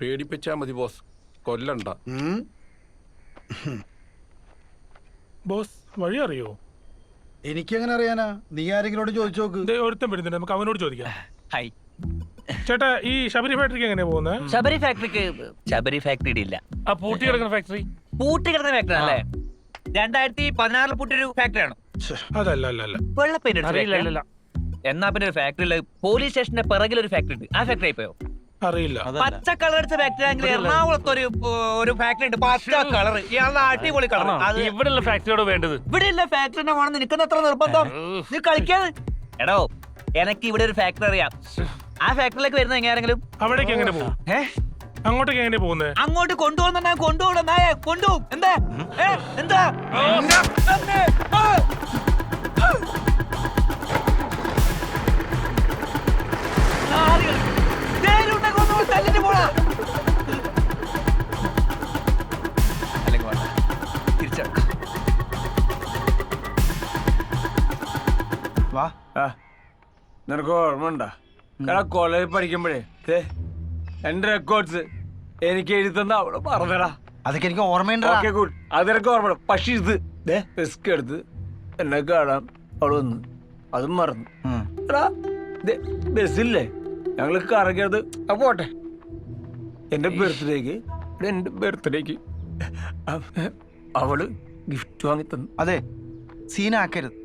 പേടിപ്പിച്ചാ മതി boss, കൊല്ലണ്ട. Boss വഴി അറിയോ? എനിക്കെങ്ങനെ അറിയാനാ? നീ ആരെങ്കിലോട് ചോദിച്ചു നോക്ക്. ഒരുത്തം വരുന്നുണ്ട്, നമുക്ക് അവനോട് ചോദിക്കാം. ഹായ് ചേട്ടാ, ഈ ശബരി ഫാക്ടറിക്ക് എങ്ങനെയാ പോകുന്നത്? ശബരി ഫാക്ടറിക്ക് ശബരി ഫാക്ടറി ഇല്ല. ആ പൂട്ടി കിടക്കുന്ന ഫാക്ടറി? പൂട്ടി കിടക്കുന്ന ഫാക്ടറി അല്ലേ? 2016 പൂട്ടിയൊരു ഫാക്ടറിയാണ്. അതല്ല അല്ല അല്ല, വെള്ളപ്പേര്. എന്നാ പിന്നെ ഒരു ഫാക്ടറിയില് പോലീസ് സ്റ്റേഷന്റെ പിറകിൽ ഒരു ഫാക്ടറി ഉണ്ട്. ആ ഫാക്ടറി ആയിപ്പോയോ? അറിയില്ല. പച്ച കളർ അടിച്ച ഫാക്ടറി ആണെങ്കിൽ എറണാകുളത്ത് ഒരു ഫാക്ടറി ഉണ്ട്, പച്ച കളർ. ഇയാളുടെ അടിപൊളി കളർ. ഇവിടെയുള്ള ഫാക്ടറിയോട് വേണ്ടത്. ഇവിടെയുള്ള ഫാക്ടറി വേണമെന്ന് നിൽക്കുന്ന എത്ര നിർബന്ധം? നീ കളിക്കാതെ. എടോ, എനിക്ക് ഇവിടെ ഒരു ഫാക്ടറി അറിയാം. ആ ഫാക്ടറിയിലേക്ക് വരുന്ന എങ്ങനെയാണെങ്കിലും അവിടേക്ക് എങ്ങനെ പോകും? അങ്ങോട്ടേക്ക് എങ്ങനെ പോകുന്നത്? അങ്ങോട്ട് കൊണ്ടുപോകുന്ന കൊണ്ടുപോകും. എന്താ എന്താ നിനക്ക് ഓർമ്മ ഉണ്ടാ? കോളേജിൽ പഠിക്കുമ്പോഴേ എന്റെ റെക്കോർഡ്സ് എനിക്ക് എഴുതുന്ന അവള് പറഞ്ഞടാ. അതൊക്കെ എനിക്ക് ഓർമ്മയുണ്ട്. അത് നിനക്ക് ഓർമ്മ. പക്ഷെ ഇത് റിസ്ക് എടുത്ത് എന്നെ കാണാൻ അവള് വന്നു, അതും മറന്നു. ബസ്സില്ലേ ഞങ്ങള് കറങ്ങിയത്. പോട്ടെ, എന്റെ ബർത്ത്ഡേക്ക് അവള് ഗിഫ്റ്റ് വാങ്ങി തന്നു. അതെ, സീനാക്കരുത്.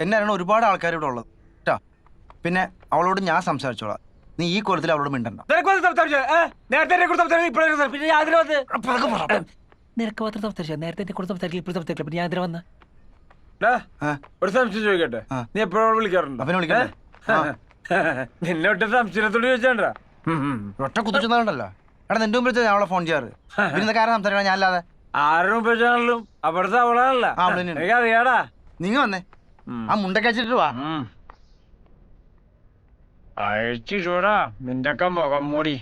എന്നാണ് ഒരുപാട് ആൾക്കാർ ഇവിടെ ഉള്ളത് കേട്ടോ. പിന്നെ അവളോട് ഞാൻ സംസാരിച്ചോളാം. നീ ഈ കൊല്ലത്തിൽ അവളോട് മിണ്ടണ്ട. നിനക്ക് മാത്രം സംസാരിക്കില്ല. പിന്നെ ഞാൻ ഇതിൽ വന്ന ഒരു സംശയം ചോദിക്കട്ടെ, നീ എപ്പോഴും വിളിക്കാറുണ്ടോ? അവനെ വിളിക്കണ്ടേ? നിന്നെ ഒറ്റ സംശയത്തോട് ചോദിച്ചാണ്ടാ. ഒറ്റ കുത്തിച്ചെന്നുണ്ടല്ലോ. എടാ, നിന്റെ മുമ്പ് ഞാൻ അവളെ ഫോൺ ചെയ്യാറ്. പിന്നെ കാര്യം സംസാരിക്കണം ഞാൻ അല്ലാതെ. ആരുടെ മുമ്പ് വെച്ചാണെങ്കിലും അവിടുത്തെ അവളാണല്ല. എനിക്ക് അറിയാടാ. നിങ്ങ വന്നേ, ആ മുണ്ടൊക്കെ വെച്ചിട്ട് വാ. അഴിച്ചു ചൂടാ നിന്റെയൊക്കെ മുഖം മൂടി.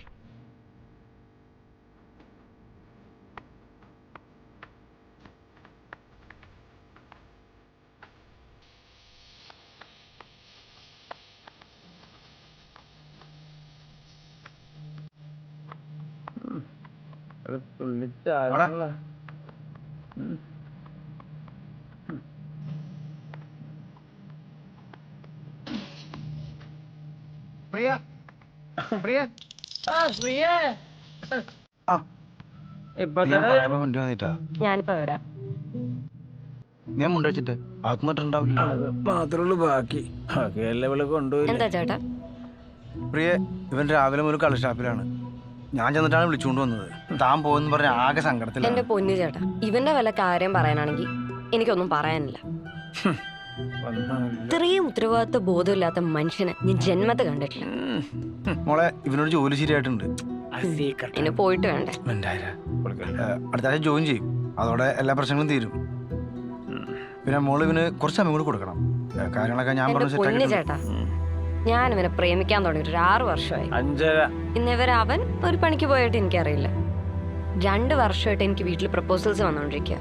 ഞാനിപ്പോ വരാം. ഞാൻ മുണ്ട വെച്ചിട്ട് ആത്മട്ടുണ്ടാവില്ല മാത്രമേ ബാക്കി കൊണ്ടുപോയി. എന്താ ചേട്ടാ? പ്രിയ, ഇവൻ രാവിലെ മുതൽ കളർ ഷാപ്പിലാണ്. ഞാൻ ചെന്നിട്ടാണ് വിളിച്ചുകൊണ്ട് വന്നത്. താൻ പോയെന്ന് പറഞ്ഞ ആകെ സങ്കടത്തില്ല. എന്റെ പൊന്നു ചേട്ടാ, ഇവന്റെ വല്ല കാര്യം പറയാനാണെങ്കിൽ എനിക്കൊന്നും പറയാനില്ല. ഇത്രയും ഉത്തരവാദിത്വ ബോധമില്ലാത്ത മനുഷ്യനെ ഞാൻ ജന്മത്തെ കണ്ടിട്ടില്ല. മോളെ, ഇവനോട് ജോലി ശരിയായിട്ടുണ്ട്. ഇനി പോയിട്ട് വേണ്ടേ? അടുത്ത ആഴ്ച ജോയിൻ ചെയ്യും. അതോടെ എല്ലാ പ്രശ്നങ്ങളും തീരും. പിന്നെ മോള് ഇവന് കുറച്ച് സമയം കൂടി കൊടുക്കണം. കാര്യങ്ങളൊക്കെ ഞാൻ എന്റെ പൊന്നു ചേട്ടാ, ഞാൻ ഇവനെ പ്രേമിക്കാൻ തുടങ്ങിയിട്ട് 6 വർഷമായി. ഇന്നേവരെ അവൻ ഒരു പണിക്ക് പോയിട്ട് എനിക്കറിയില്ല. 2 വർഷമായിട്ട് എനിക്ക് വീട്ടിൽ പ്രപ്പോസൽസ് വന്നോണ്ടിരിക്കുക.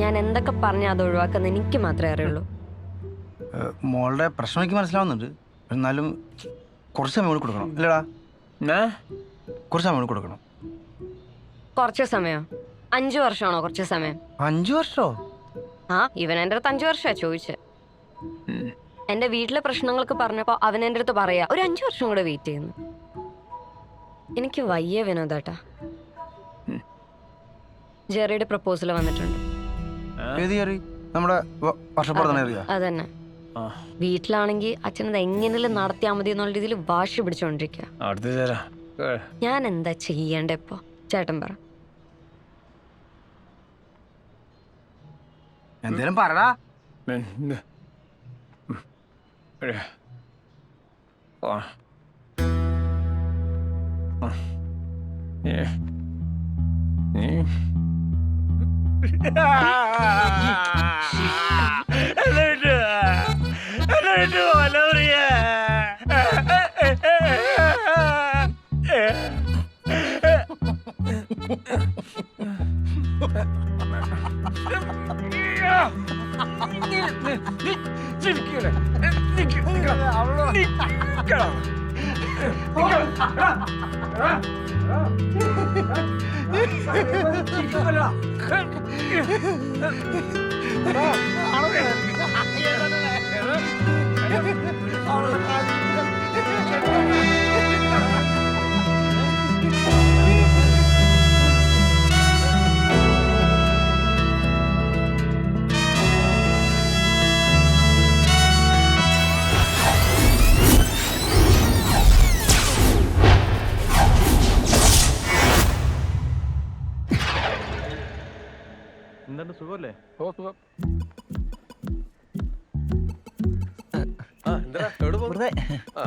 ഞാൻ എന്തൊക്കെ പറഞ്ഞാൽ അത് ഒഴിവാക്കുന്ന എനിക്ക് മാത്രമേ അറിയുള്ളൂ. മോളുടെ പ്രശ്നം എനിക്ക് മനസ്സിലാവുന്നുണ്ട്. എന്നാലും കുറച്ച് സമയം കൂടി കൊടുക്കണം. അല്ലേടാ? കുറച്ച് സമയം കൂടി കൊടുക്കണം. കുറച്ച് സമയം? 5 വർഷമാണോ കുറച്ച് സമയം? 5 വർഷമോ? ആ, ഇവൻ എൻ്റെ അടുത്ത് 5 വർഷമാ ചോദിച്ചത്. എന്റെ വീട്ടിലെ പ്രശ്നങ്ങൾക്ക് പറഞ്ഞപ്പോ അവൻ എൻ്റെ അടുത്ത് പറയാ ഒരു 5 വർഷം കൂടെ വെയിറ്റ് ചെയ്യുന്നു. എനിക്ക് വയ്യ വിനോദേട്ടാ. ജെറിയുടെ പ്രപ്പോസൽ വന്നിട്ടുണ്ട്. അതന്നെ. വീട്ടിലാണെങ്കിൽ അച്ഛനത് എങ്ങനെയും നടത്തിയാൽ മതി എന്നുള്ള രീതിയിൽ വാശി പിടിച്ചോണ്ടിരിക്കുക. ഞാൻ എന്താ ചെയ്യണ്ടേ ഇപ്പൊ? ചേട്ടൻ പറ. എന്തേലും പറടാ. Come on. എന്തുണ്ട് സുഖമല്ലേ? ഓ സുഖം. എന്താ എവിടെ പോകുന്നു? വെറുതെ ആ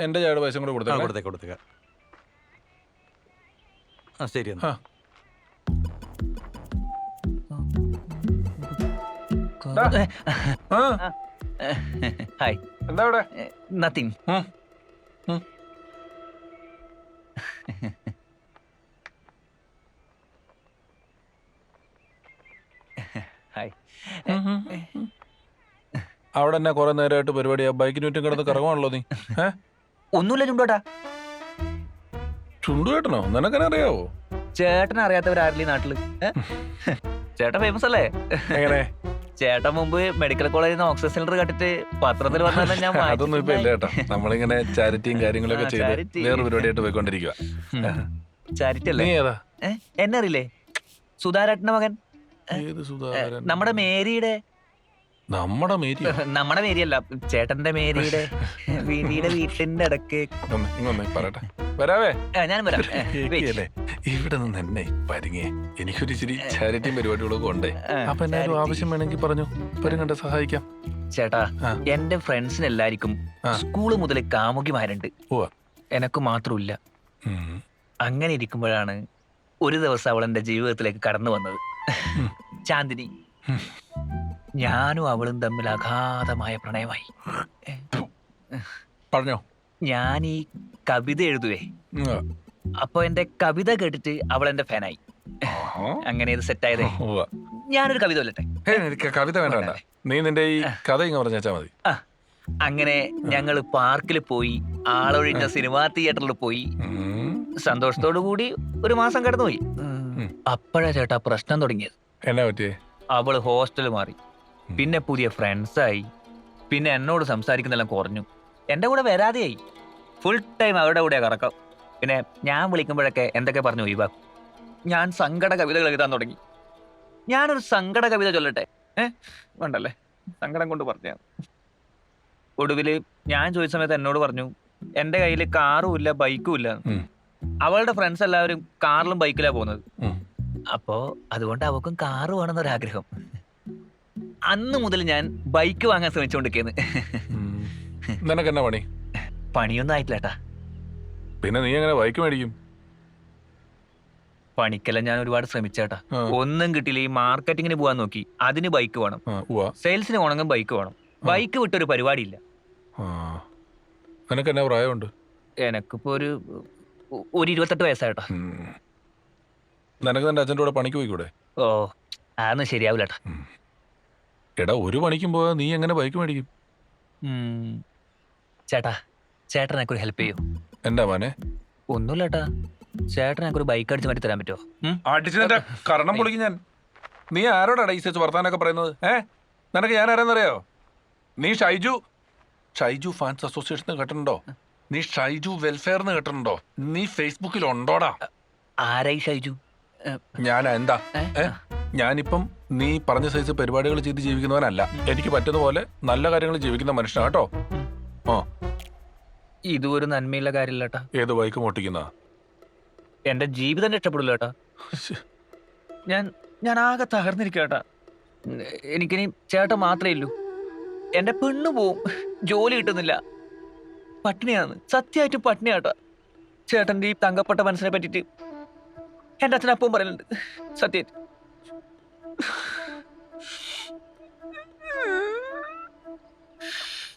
എന്റെ ചായയുടെ പൈസ കൂടെ കൊടുത്തേ. കൊടുത്തേക്ക. ആ ശരി എന്നാ. ആ. ആ, ഹായ്. എന്താ ഇവിടെ? നത്തിങ്. ഹായ്. അവിടെ തന്നെ കുറെ നേരമായിട്ട് പരിപാടിയാ. ബൈക്കിന് ചുറ്റും കിടന്ന് കറങ്ങുവാണല്ലോ നീ. ഒന്നുമില്ല ചുണ്ടോട്ടാ. ചുണ്ടുകേട്ടനോ? നിനക്കെന്നെ അറിയാവോ? ചേട്ടൻ അറിയാത്തവരാരില്ലേ നാട്ടില്? ചേട്ടൻ ഫേമസ് അല്ലേ? എങ്ങനെ? ചേട്ടൻ മുമ്പ് മെഡിക്കൽ കോളേജിൽ നിന്ന് ഓക്സിജൻ സിലിണ്ടർ കട്ടിട്ട് പത്രത്തിൽ വന്നാലും ഞാൻ അതൊന്നും ഇപ്പൊ ഇല്ല കേട്ടോ. നമ്മളിങ്ങനെ ചാരിറ്റിയും കാര്യങ്ങളൊക്കെ ചെയ്ത് വേറെ പരിപാടിയായിട്ട് പോയിക്കൊണ്ടിരിക്കുക. ചാരിറ്റി അല്ലേ? നീ ഏതാ? എന്നെ അറിയില്ലേ? സുധാരേട്ടന്റെ മകൻ. ഏത് സുധാകരൻ? നമ്മുടെ മേരിയുടെ. നമ്മുടെ മേരി? നമ്മുടെ മേരിയല്ല, ചേട്ടന്റെ മേരിയുടെ വീട്ടിന്റെ ഇടക്ക്. ഇങ്ങൊന്നേ പറയട്ടെ. വരാവേ? ഞാൻ വരാം. കേക്കിയല്ലേ? ഇവിടെ നിന്ന് എന്നെ പരിങ്ങേ. എനിക്കൊരു ഇച്ചിരി ചാരിറ്റിയും പരിപാടികളൊക്കെ ഉണ്ടേ. അപ്പൊ എന്നാലും ആവശ്യം വേണമെങ്കിൽ പറഞ്ഞു, വരും കണ്ട് സഹായിക്കാം. ചേട്ടാ, ആ. എന്റെ ഫ്രണ്ട്സിന് എല്ലാവർക്കും ആ. സ്കൂള് മുതൽ കാമുകിമാരുണ്ട്. ഉവ്വ. എനക്ക് മാത്രമില്ല. ഉം. അങ്ങനെ ഇരിക്കുമ്പോഴാണ് ഒരു ദിവസം അവൾ എന്റെ ജീവിതത്തിലേക്ക് കടന്നു വന്നത്. ചാന്ദിനി. ഞാനും അവളും തമ്മിൽ അഗാധമായ പ്രണയമായി. പറഞ്ഞോ? ഞാൻ ഈ കവിത എഴുതുവേ. ഉവ്വ. അപ്പൊ എന്റെ കവിത കേട്ടിട്ട് അവൾ എന്റെ ഫാനായി. ആഹാ. അങ്ങനെ ഇത് സെറ്റായതേ. ഉവ്വ. ഞാനൊരു കവിത കൊല്ലട്ടെ. എനിക്ക് കവിത വേണ്ട വേണ്ട. നീ നിന്റെ ഈ കഥ ഇങ്ങ് പറഞ്ഞാ മതി. അങ്ങനെ ഞങ്ങള് പാർക്കിൽ പോയി, ആളൊഴിഞ്ഞ സിനിമാ തിയേറ്ററിൽ പോയി, ഉം. സന്തോഷത്തോടു കൂടി ഒരു മാസം കടന്നുപോയി. അപ്പോഴാ ചേട്ടാ പ്രശ്നം തുടങ്ങിയത്. എന്നാ പറ്റിയേ? അവള് ഹോസ്റ്റൽ മാറി, പിന്നെ പുതിയ ഫ്രണ്ട്സായി, പിന്നെ എന്നോട് സംസാരിക്കുന്നെല്ലാം കുറഞ്ഞു, എന്റെ കൂടെ വരാതെയായി. ഫുൾ ടൈം അവരുടെ കൂടെ കറക്കം. പിന്നെ ഞാൻ വിളിക്കുമ്പോഴൊക്കെ എന്തൊക്കെ പറഞ്ഞു ഒഴിവാക്കും. ഞാൻ സങ്കട കവിതകൾ എഴുതാൻ തുടങ്ങി. ഞാനൊരു സങ്കട കവിത ചൊല്ലട്ടെ? വേണ്ടല്ലേ, സങ്കടം കൊണ്ട് പറഞ്ഞാണ്. ഒടുവില് ഞാൻ ചോദിച്ച സമയത്ത് എന്നോട് പറഞ്ഞു എന്റെ കയ്യിൽ കാറും ഇല്ല ബൈക്കും ഇല്ല. അവളുടെ ഫ്രണ്ട്സ് എല്ലാവരും കാറിലും ബൈക്കിലാ പോകുന്നത്. അപ്പോ അതുകൊണ്ട് അവക്കും കാറ് വേണമെന്നൊരാഗ്രഹം. അന്ന് മുതൽ ഞാൻ ബൈക്ക് വാങ്ങാൻ ശ്രമിച്ചുകൊണ്ടിരിക്കുന്നു. നിനക്ക് എന്നാ പണി? പണിയൊന്നും ആയിട്ടില്ലേട്ടാ. പിന്നെ നീ എങ്ങനെ ബൈക്ക് മേടിക്കും? പണിക്കെല്ലാം ഞാൻ ഒരുപാട് ശ്രമിച്ചേട്ടാ. ഒന്നും കിട്ടിയില്ല. ഈ മാർക്കറ്റിങ്ങിന് പോകാൻ നോക്കി, അതിന് ബൈക്ക് വേണം. സെയിൽസിന് പോകണമെങ്കിൽ ബൈക്ക് വേണം. ബൈക്ക് വിട്ടൊരു പരിപാടിയില്ല. നിനക്ക് എന്നാ പ്രായമുണ്ട്? എനക്കിപ്പോ ഒരു 28 വയസ്സായിട്ടാ. നിനക്ക് നിന്റെ അച്ഛൻ്റെ കൂടെ പണിക്ക് പോയിക്കൂടെ? ഓ, അതൊന്നും ശരിയാവില്ലേട്ടാ. എടാ, ഒരു പണിക്കും പോയാ നീ എങ്ങനെ ബൈക്ക് മേടിക്കും? ചേട്ടാ, ചേട്ടൻ എനിക്കൊരു ഹെൽപ്പ് ചെയ്യൂ. എന്താ മോനെ? ഒന്നുമില്ലേട്ടാ, ചേട്ടൻ എനിക്കൊരു ബൈക്ക് അടിച്ച് മാറ്റി തരാൻ പറ്റുമോ? അടിച്ച് നിന്റെ കരണം പൊളിക്കും ഞാൻ. നീ ആരോടാ ഈ ചേച്ചി വർത്താനൊക്കെ പറയുന്നത്? നിനക്ക് ഞാൻ ആരാന്നറിയോ? നീ ഷൈജു ഫാൻസ് അസോസിയേഷൻ കേട്ടിട്ടുണ്ടോ? നീ ഷൈജു വെൽഫെയർ കേട്ടിട്ടുണ്ടോ? നീ ഫേസ്ബുക്കിൽ ഉണ്ടോടാ? ആരായി ഷൈജു? ഞാൻ എന്താ? ഞാനിപ്പം നീ പറഞ്ഞ സൈസ് പരിപാടികൾ ചെയ്ത് ജീവിക്കുന്നവനല്ല. എനിക്ക് പറ്റുന്ന പോലെ നല്ല കാര്യങ്ങൾ ജീവിക്കുന്ന മനുഷ്യനാ കേട്ടോ. ഇതും ഒരു നന്മയുള്ള കാര്യമില്ലേട്ടാ. ഏത് ബൈക്ക് മോട്ടിക്കുന്ന? എന്റെ ജീവിതം രക്ഷപ്പെടില്ല കേട്ടാ. ഞാൻ ആകെ തകർന്നിരിക്കട്ടാ. എനിക്കിനി ചേട്ടൻ മാത്രമേ ഉള്ളൂ. എന്റെ പെണ്ണു പോവും, ജോലി കിട്ടുന്നില്ല, പട്ടിണിയാണ്, സത്യമായിട്ടും പട്ടിണിയാട്ടാ. ചേട്ടന്റെ ഈ തങ്കപ്പെട്ട മനസ്സിനെ പറ്റിട്ട് എന്റെ അച്ഛനപ്പവും പറയുന്നുണ്ട്. സത്യമായിട്ട്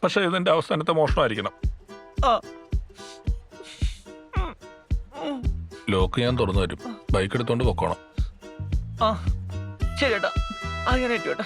പക്ഷെ ഇതെന്റെ അവസാനത്തെ മോഷണമായിരിക്കണം. ലോക്ക് ഞാൻ തുറന്നു തരും. ബൈക്ക് എടുത്തോണ്ട് പൊക്കോണം. ആ ശരി ഏട്ടാ അങ്ങനെ ഏട്ടാ